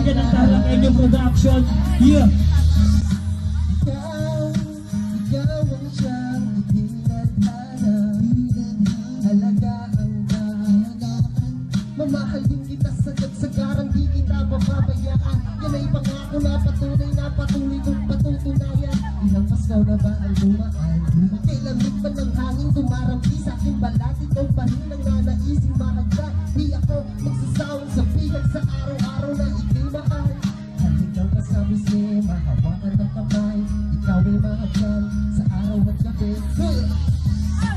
Bigyan ng talang inyong production. Yeah! Ikaw ang siyang itinadhana, halagaan ka, mamahal din kita sagat-sagaran, di kita mapabayaan. Yan ay pangako na patuloy kong patutunayan. Ilang Paskaw na ba ang dumaan? Kailamig pa ng hangin dumarampi sa aking balat. Ikaw pa rin ang nanaising mahagdan. Di ako magsasawang sabihan sa araw-araw na ikay mahal. Halikaw kasama siya, mahawakan ng kamay. Ikaw ay mahagdan sa araw at gabi.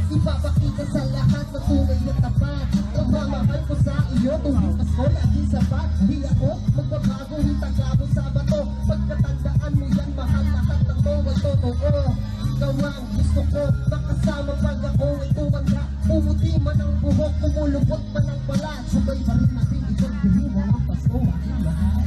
Ipapakita sa lahat na tunay na tapat. Pagmamahal ko sa iyo, tuwing Pasko laging sapat. Di ako magbabago, hitaga mo sa bato. Pagkatandaan mo yan, mahal lahat ng to ay totoo. Ikaw ang gusto ko, makasama pag ako ay tumanda. Pumuti man ang buhok, kumulubot man ang balat. Sabay pa rin natin ikaw, diliwa ang Pasko, aking mahal.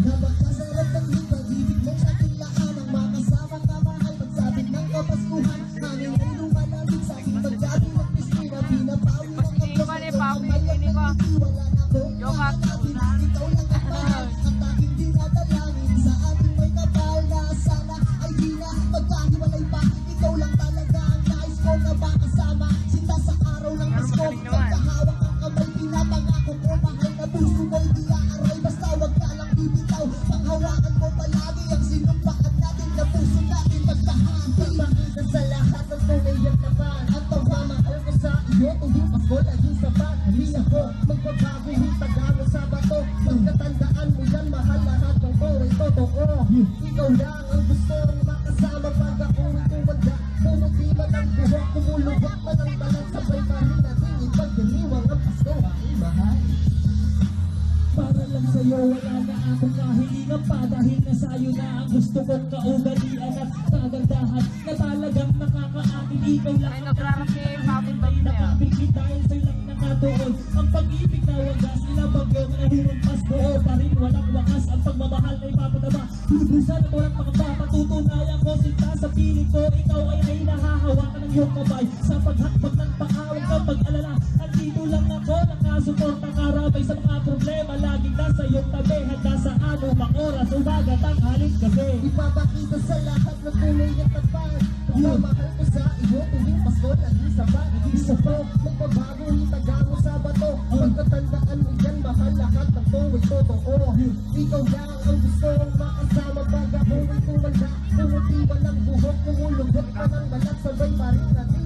Napagkasarap ng pag-ibig mo sa aking laan. Ang makasama ka mahal, pagsabit ng kapaskuhan. Hangin ay lumalamig sa aking paggabi ng Kristina. Pinapawi ng kapos ng kamay at nagtitiwala na ko. Ikaw lang ang mahal at aking dinadalangin. Sa ating may kapal na sana ay di na magkahiwalay pa. Ikaw lang talaga ang nais ko na makasama. Sinta sa araw ng Pasko, magkahawak ang kamay. Pinapangako ko mahal na puso mo'y di aaray. Basta wag ka lang bibitaw, panghawakan mo palagi ang sinumpaan natin na puso natin magtahati. Makita sa lahat ng tunay at tapat. At pagmamahal ko sa iyo, tuwing Pasko laging sapat. Di ako magbabago, hitaga mo sa bato. Pagkatandaan mo yan, mahal lahat ng to ay totoo. Ikaw lang ang gustong makasama pag ako ay tumanda. Pumuti man ang buhok, kumulubot man ang balat. Sabay pa rin natin ipagdiriwang ang Pasko, aking mahal. Para lang sa'yo, wala na akong kahilingan pa. Dahil nasa'yo na ang gusto kong kaugalian at kagandahan na talagang nakakaakin. Ikaw lang ang nakapilkit dahil sa'yo lang nakatuon. Ang pag-ibig na wagas, ilabagyo na nahurong Pasko pa rin walang wakas. Ang pagmamahal na ipapadama, lubusan at walang pangamba. Patutunayan ko sinta sa piling ko. Ikaw ay nahahawakan ng iyong kamay. Sa paghakbag ng paawag kang pag-alala. Andito lang ako, nakasuporta karabay sa mga problema. Laging nasa iyong tabi, handa sa anumang oras, umaga, tanghaling gabi. Ipapakita sa lahat na tunay at tapat. Pagmamahal ko sa iyo, tuwing Pasko laging sapat. Isa po, magbabago, hitaga mo sa bato. Pagkatandaan mo yan, mahal lahat ng to ay totoo. Ikaw lang ang gustong makasama pag ako ay tumanda. Pumuti man ang buhok, kumulubot man ang balat. Sabay pa rin natin